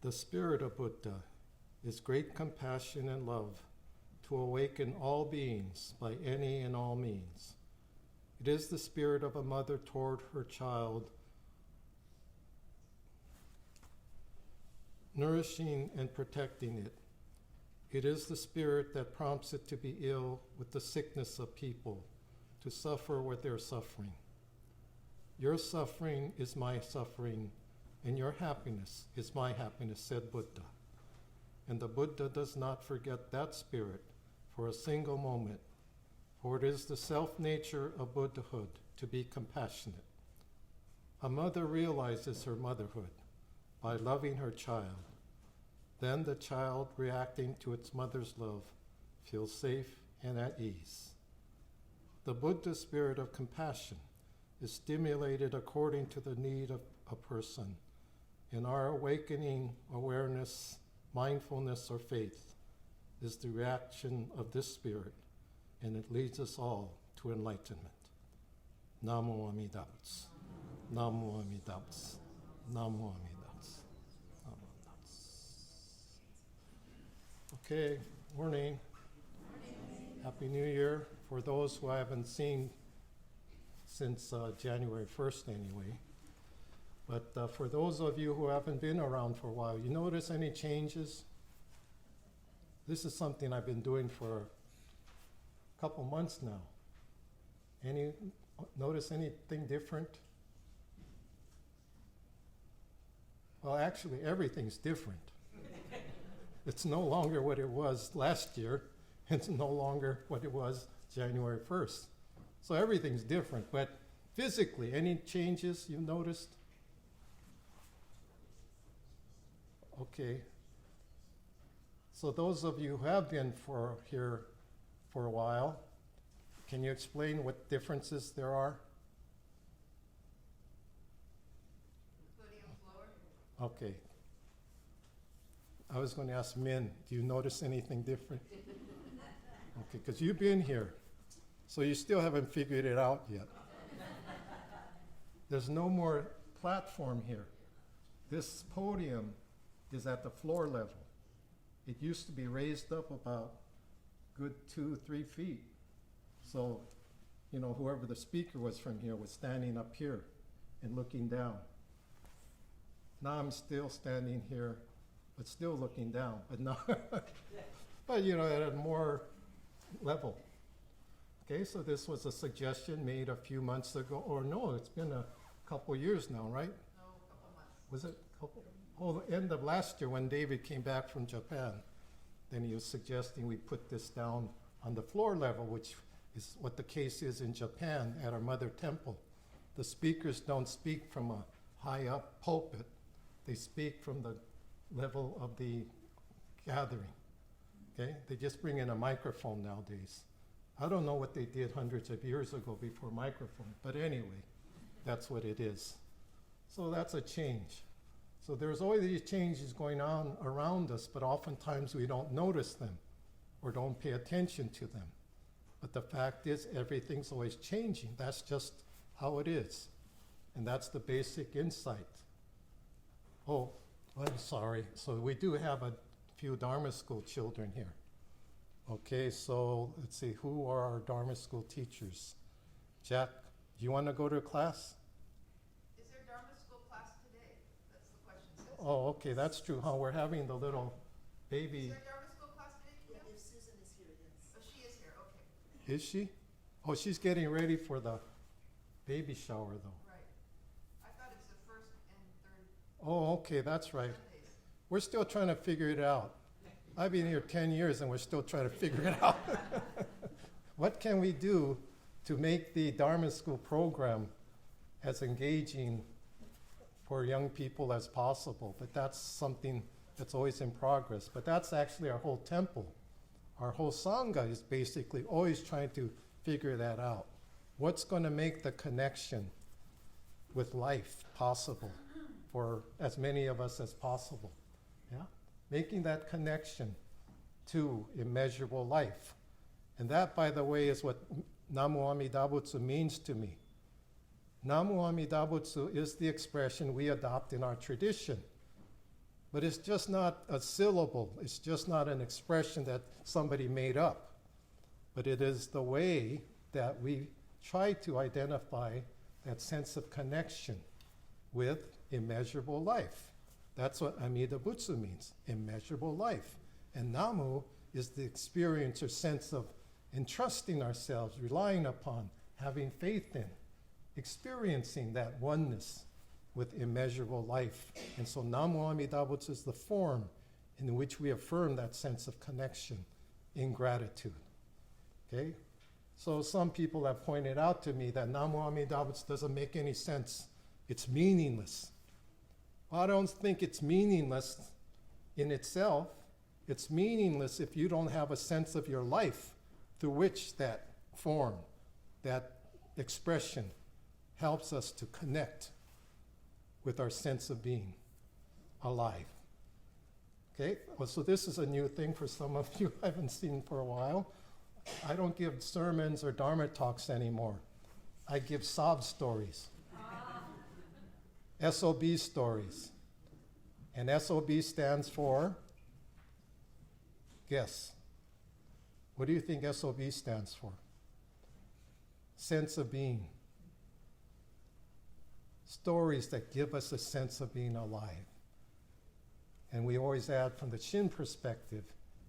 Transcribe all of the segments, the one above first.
The spirit of Buddha is great compassion and love to awaken all beings by any and all means. It is the spirit of a mother toward her child, nourishing and protecting it. It is the spirit that prompts it to be ill with the sickness of people, to suffer what they're suffering. Your suffering is my suffering, and your happiness is my happiness, said Buddha. And the Buddha does not forget that spirit for a single moment, for it is the self-nature of Buddhahood to be compassionate. A mother realizes her motherhood by loving her child. Then the child, reacting to its mother's love, feels safe and at ease. The Buddha spirit of compassion is stimulated according to the need of a person. In our awakening awareness, mindfulness, or faith is the reaction of this spirit, and it leads us all to enlightenment. Namo Amida Butsu. Namo Amida Butsu. Namo Amida Butsu. Namo Amida Butsu. Okay, morning. Happy New Year. For those who I haven't seen since January 1st anyway. But for those of you who haven't been around for a while, you notice any changes? This is something I've been doing for a couple months now. Notice anything different? Well, actually, everything's different. It's no longer what it was last year. It's no longer what it was January 1st. So everything's different, but physically, any changes you noticed? Okay. So those of you who have been here for a while, can you explain what differences there are? The podium's lower. Okay. I was going to ask Min, do you notice anything different? Okay, because you've been here, so you still haven't figured it out yet. There's no more platform here. This podium is at the floor level. It used to be raised up about good 2-3 feet. So, whoever the speaker was from here was standing up here and looking down. Now I'm still standing here, but still looking down. But now, but at a more level. Okay, so this was a suggestion made a few months ago, or no, it's been a couple years now, right? No, a couple months. Was it a couple? Oh, the end of last year when David came back from Japan, then he was suggesting we put this down on the floor level, which is what the case is in Japan at our mother temple. The speakers don't speak from a high up pulpit. They speak from the level of the gathering. Okay? They just bring in a microphone nowadays. I don't know what they did hundreds of years ago before microphone, but anyway, that's what it is. So that's a change. So there's always these changes going on around us, but oftentimes we don't notice them or don't pay attention to them. But the fact is, everything's always changing. That's just how it is. And that's the basic insight. Oh, I'm sorry. So we do have a few Dharma school children here. Okay, so let's see, who are our Dharma school teachers? Jack, do you want to go to a class? Is there Dharma school class today? That's the question. Oh, okay, that's true, huh? We're having the little baby. Is there Dharma school class today? Yeah, if Susan is here, yes. Oh, she is here, okay. Is she? Oh, she's getting ready for the baby shower, though. Right. I thought it's the first and third Oh, okay, that's right. Sundays. We're still trying to figure it out. I've been here 10 years and we're still trying to figure it out. What can we do to make the Dharma school program as engaging for young people as possible? But that's something that's always in progress. But that's actually our whole temple. Our whole Sangha is basically always trying to figure that out. What's going to make the connection with life possible for as many of us as possible? Yeah? Making that connection to immeasurable life. And that, by the way, is what Namo Amida Butsu means to me. Namo Amida Butsu is the expression we adopt in our tradition. But it's just not a syllable. It's just not an expression that somebody made up. But it is the way that we try to identify that sense of connection with immeasurable life. That's what Amida Butsu means, immeasurable life. And Namu is the experience or sense of entrusting ourselves, relying upon, having faith in, experiencing that oneness with immeasurable life. And so Namu Amida Butsu is the form in which we affirm that sense of connection in gratitude. Okay? So some people have pointed out to me that Namu Amida Butsu doesn't make any sense. It's meaningless. Well, I don't think it's meaningless in itself. It's meaningless if you don't have a sense of your life through which that form, that expression helps us to connect with our sense of being alive. Okay, well, so this is a new thing for some of you I haven't seen for a while. I don't give sermons or Dharma talks anymore. I give sob stories. SOB stories. And SOB stands for, guess. What do you think SOB stands for? Sense of being. Stories that give us a sense of being alive. And we always add from the Shin perspective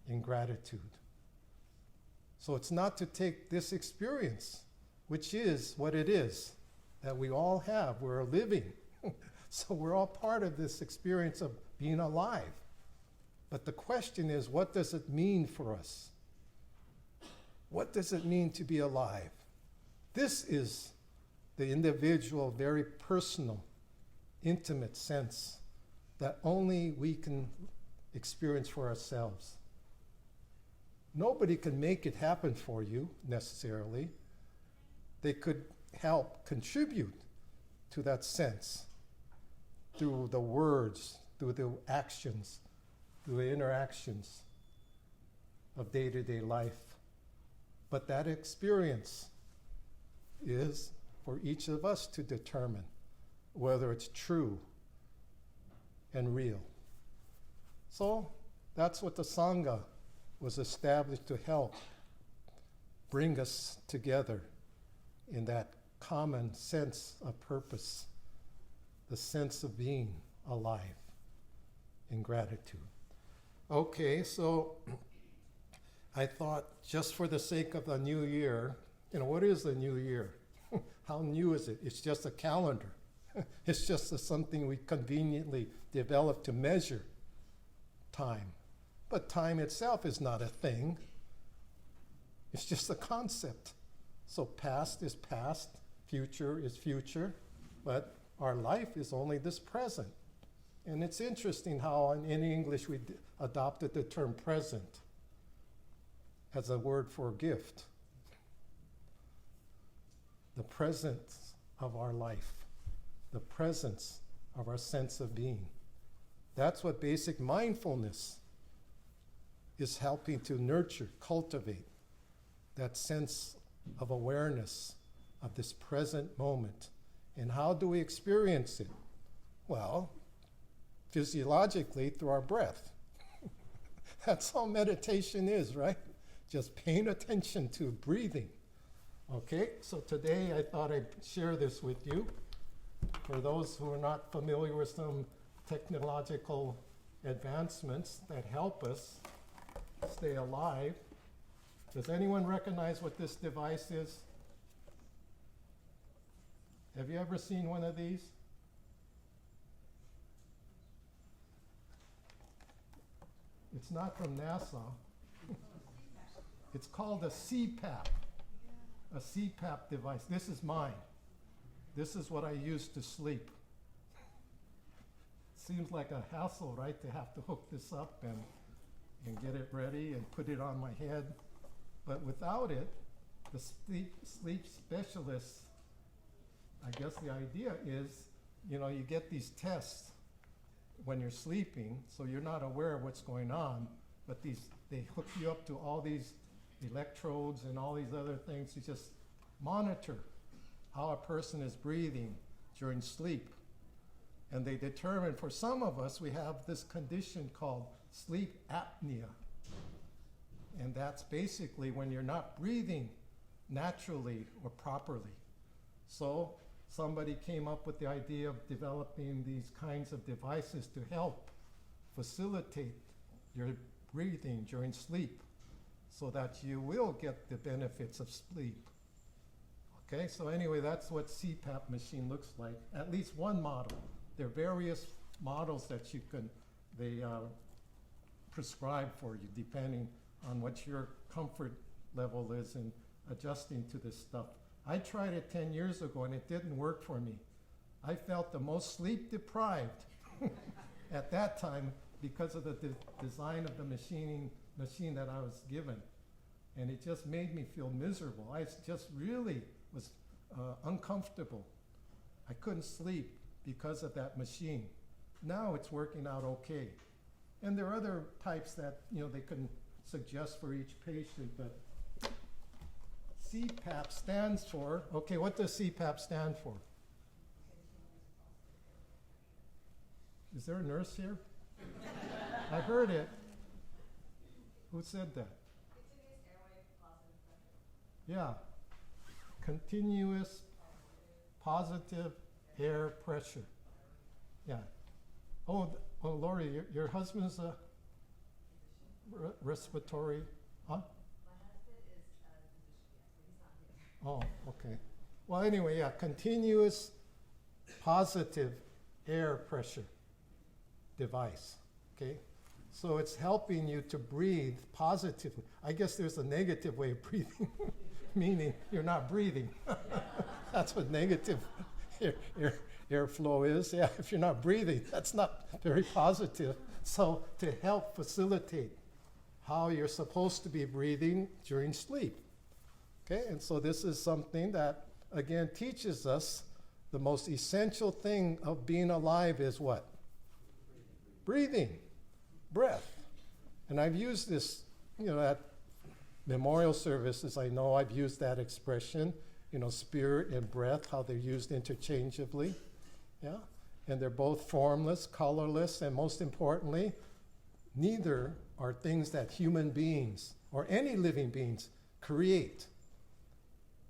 in gratitude. So it's not to take this experience, which is what it is, that we all have. We're living. So we're all part of this experience of being alive. But the question is, what does it mean for us? What does it mean to be alive? This is the individual, very personal, intimate sense that only we can experience for ourselves. Nobody can make it happen for you necessarily. They could help contribute to that sense through the words, through the actions, through the interactions of day-to-day life. But that experience is for each of us to determine whether it's true and real. So that's what the Sangha was established to help bring us together in that common sense of purpose, the sense of being alive in gratitude. Okay, so I thought just for the sake of the new year, what is the new year? How new is it? It's just a calendar. It's just something we conveniently developed to measure time. But time itself is not a thing. It's just a concept. So past is past, future is future, but our life is only this present. And it's interesting how in English we adopted the term present as a word for gift. The presence of our life, the presence of our sense of being. That's what basic mindfulness is helping to nurture, cultivate, that sense of awareness of this present moment. And how do we experience it? Well, physiologically through our breath. That's all meditation is, right? Just paying attention to breathing. Okay, so today I thought I'd share this with you. For those who are not familiar with some technological advancements that help us stay alive, does anyone recognize what this device is? Have you ever seen one of these? It's not from NASA. It's called a CPAP. A CPAP device. This is mine. This is what I use to sleep. Seems like a hassle, right, to have to hook this up and get it ready and put it on my head. But without it, the sleep specialists, I guess the idea is, you get these tests when you're sleeping, so you're not aware of what's going on, but they hook you up to all these electrodes and all these other things to just monitor how a person is breathing during sleep. And they determined for some of us, we have this condition called sleep apnea. And that's basically when you're not breathing naturally or properly. So somebody came up with the idea of developing these kinds of devices to help facilitate your breathing during sleep so that you will get the benefits of sleep. Okay, so anyway, that's what CPAP machine looks like, at least one model. There are various models that they prescribe for you depending on what your comfort level is in adjusting to this stuff. I tried it 10 years ago and it didn't work for me. I felt the most sleep deprived at that time because of the design of the machine that I was given. And it just made me feel miserable. I just really was uncomfortable. I couldn't sleep because of that machine. Now it's working out okay. And there are other types that they can suggest for each patient, but CPAP stands for, okay, what does CPAP stand for? Is there a nurse here? I heard it. Who said that? Continuous airway positive pressure. Yeah. Continuous positive air pressure. Yeah. Oh, Lori, your husband's a respiratory, huh? My husband is a physician, yes, but he's not here. Oh, okay. Well, anyway, yeah, continuous positive air pressure device, okay? So it's helping you to breathe positively. I guess there's a negative way of breathing, meaning you're not breathing. That's what negative airflow is. Yeah, if you're not breathing, that's not very positive. So to help facilitate how you're supposed to be breathing during sleep. Okay, and so this is something that, again, teaches us the most essential thing of being alive is what? Breathing, breath. And I've used this, at memorial services, I know I've used that expression, spirit and breath, how they're used interchangeably. Yeah, and they're both formless, colorless, and most importantly, neither are things that human beings or any living beings create.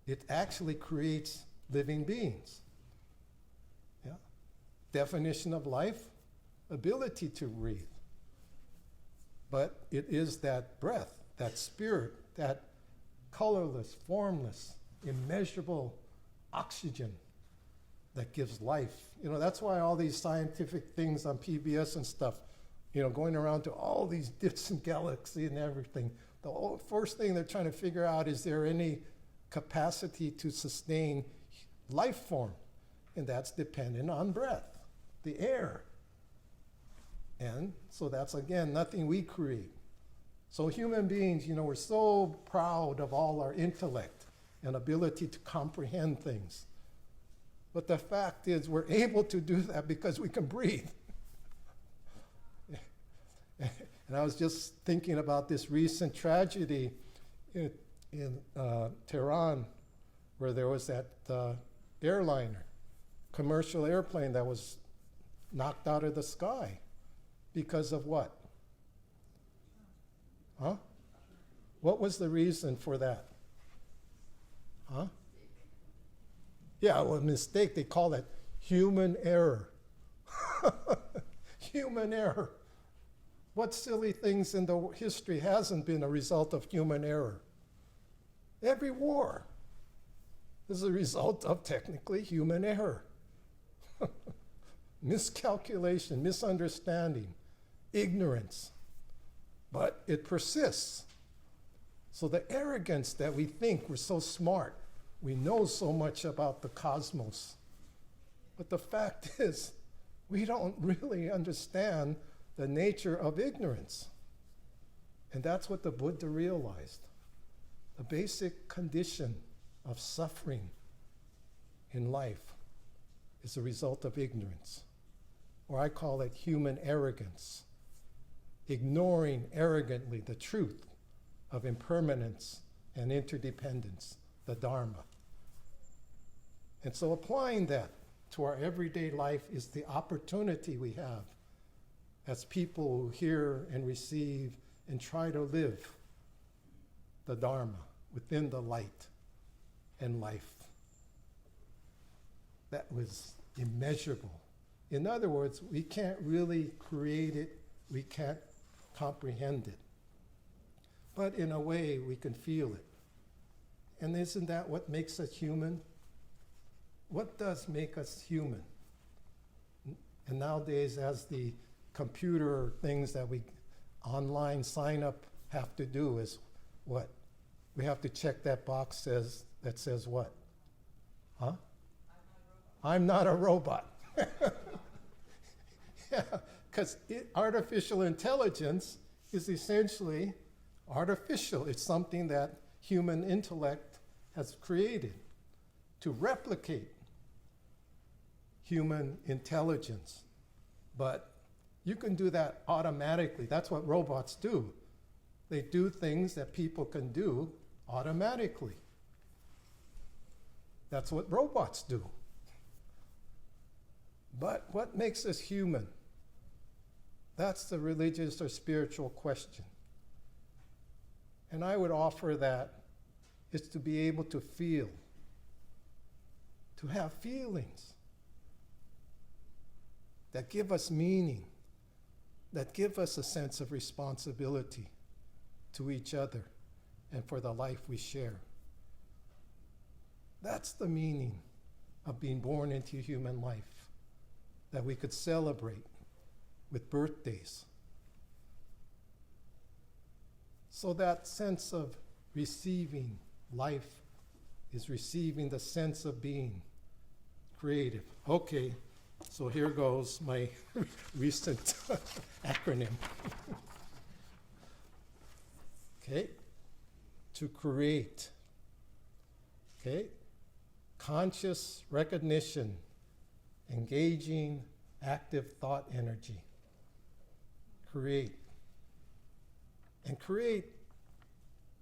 It actually creates living beings. Yeah. Definition of life, ability to breathe. But it is that breath, that spirit, that colorless, formless, immeasurable oxygen that gives life. That's why all these scientific things on PBS and stuff, going around to all these distant galaxies and everything. The first thing they're trying to figure out, is there any capacity to sustain life form? And that's dependent on breath, the air. And so that's, again, nothing we create. So human beings, we're so proud of all our intellect and ability to comprehend things. But the fact is, we're able to do that because we can breathe. And I was just thinking about this recent tragedy in Tehran, where there was that airliner, commercial airplane that was knocked out of the sky. Because of what? Huh? What was the reason for that? Huh? Yeah, well, mistake, they call it human error. Human error. What silly things in the history hasn't been a result of human error? Every war is a result of technically human error. Miscalculation, misunderstanding, ignorance. But it persists. So the arrogance that we think we're so smart, we know so much about the cosmos. But the fact is, we don't really understand the nature of ignorance. And that's what the Buddha realized. The basic condition of suffering in life is a result of ignorance. Or I call it human arrogance. Ignoring arrogantly the truth of impermanence and interdependence, the Dharma. And so applying that to our everyday life is the opportunity we have as people who hear and receive and try to live the Dharma within the light and life. That was immeasurable. In other words, we can't really create it, we can't comprehend it. But in a way, we can feel it. And isn't that what makes us human? What does make us human? And nowadays, as the computer things that we online sign up have to do is what? We have to check that box that says what? Huh? I'm not a robot. Yeah, because artificial intelligence is essentially artificial. It's something that human intellect has created to replicate human intelligence. But you can do that automatically. That's what robots do. They do things that people can do automatically. That's what robots do. But what makes us human? That's the religious or spiritual question. And I would offer that is to be able to feel, to have feelings that give us meaning, that give us a sense of responsibility to each other and for the life we share. That's the meaning of being born into human life, that we could celebrate with birthdays. So that sense of receiving life is receiving the sense of being creative. Okay, so here goes my recent acronym. Okay, to create. Okay, conscious recognition, engaging, active thought energy. Create. And create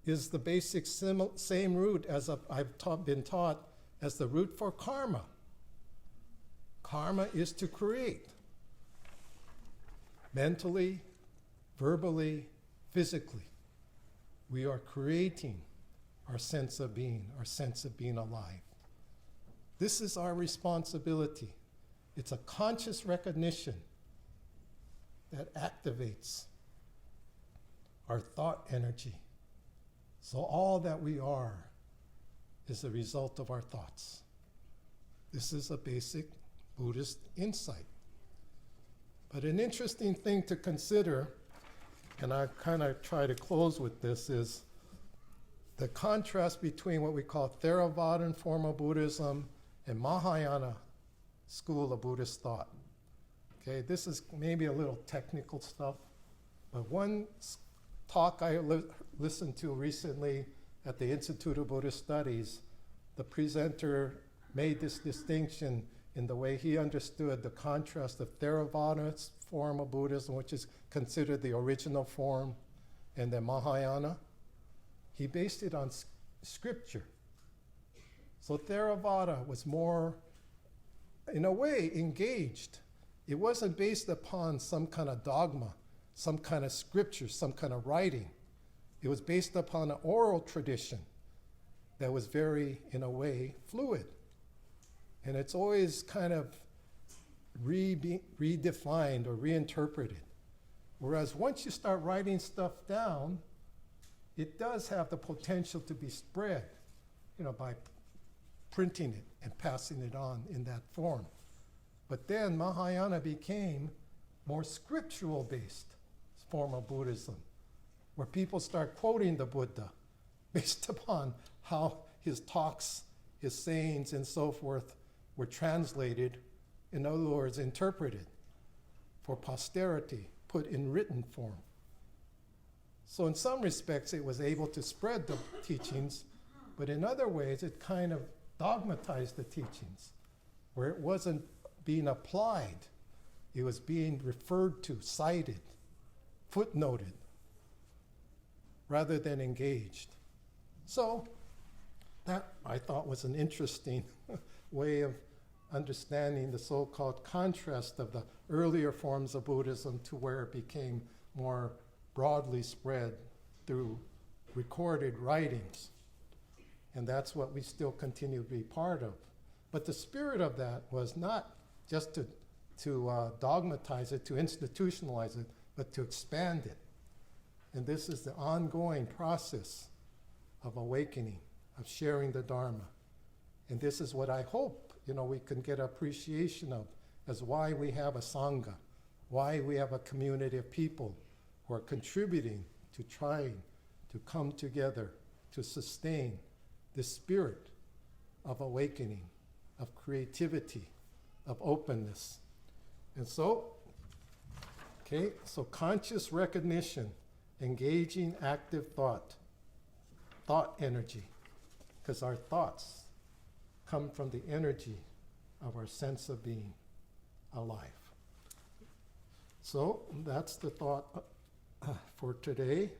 is the basic same root as I've been taught as the root for karma. Karma is to create. Mentally, verbally, physically. We are creating our sense of being alive. This is our responsibility. It's a conscious recognition that activates our thought energy. So all that we are is the result of our thoughts. This is a basic Buddhist insight. But an interesting thing to consider, and I kind of try to close with this, is the contrast between what we call Theravadan form of Buddhism and Mahayana school of Buddhist thought. Okay, this is maybe a little technical stuff, but one talk I listened to recently at the Institute of Buddhist Studies, the presenter made this distinction in the way he understood the contrast of Theravada's form of Buddhism, which is considered the original form, and then Mahayana. He based it on scripture. So Theravada was more, in a way, engaged. It wasn't based upon some kind of dogma, some kind of scripture, some kind of writing. It was based upon an oral tradition that was very, in a way, fluid. And it's always kind of redefined or reinterpreted. Whereas once you start writing stuff down, it does have the potential to be spread, by printing it and passing it on in that form. But then Mahayana became more scriptural based form of Buddhism, where people start quoting the Buddha based upon how his talks, his sayings, and so forth were translated, in other words, interpreted for posterity, put in written form. So in some respects, it was able to spread the teachings, but in other ways, it kind of dogmatized the teachings, where it wasn't being applied. It was being referred to, cited, footnoted, rather than engaged. So that, I thought, was an interesting way of understanding the so-called contrast of the earlier forms of Buddhism to where it became more broadly spread through recorded writings. And that's what we still continue to be part of. But the spirit of that was not just to dogmatize it, to institutionalize it, but to expand it. And this is the ongoing process of awakening, of sharing the Dharma. And this is what I hope, we can get appreciation of, as why we have a Sangha, why we have a community of people who are contributing to trying to come together to sustain this spirit of awakening, of creativity, of openness. And so conscious recognition, engaging active thought energy, because our thoughts come from the energy of our sense of being alive. So that's the thought for today.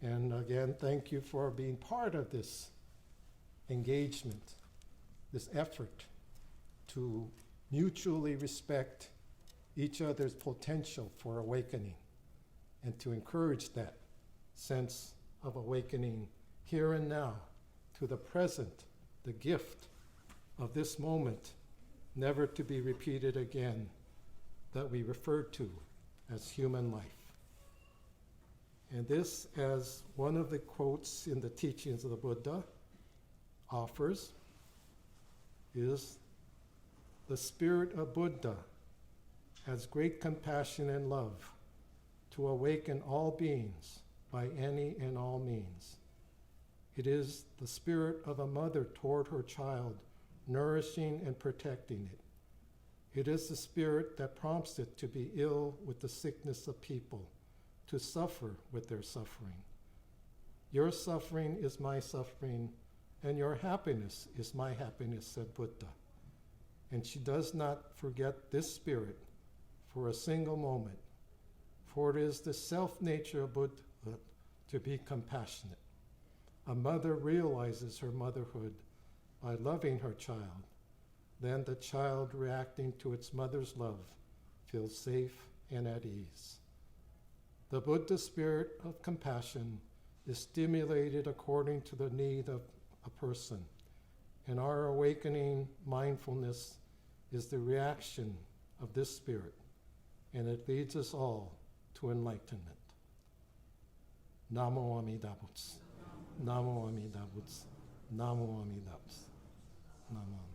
And again, thank you for being part of this engagement, this effort to mutually respect each other's potential for awakening and to encourage that sense of awakening here and now to the present, the gift of this moment, never to be repeated again, that we refer to as human life. And this, as one of the quotes in the teachings of the Buddha offers, is the spirit of Buddha has great compassion and love to awaken all beings by any and all means. It is the spirit of a mother toward her child, nourishing and protecting it. It is the spirit that prompts it to be ill with the sickness of people, to suffer with their suffering. Your suffering is my suffering, and your happiness is my happiness, said Buddha. And she does not forget this spirit for a single moment, for it is the self-nature of Buddhahood to be compassionate. A mother realizes her motherhood by loving her child. Then the child, reacting to its mother's love, feels safe and at ease. The Buddha spirit of compassion is stimulated according to the need of a person, and our awakening mindfulness is the reaction of this spirit, and it leads us all to enlightenment. Namo Amida Butsu. Namo Amida Butsu. Namo Amida Butsu. Namo.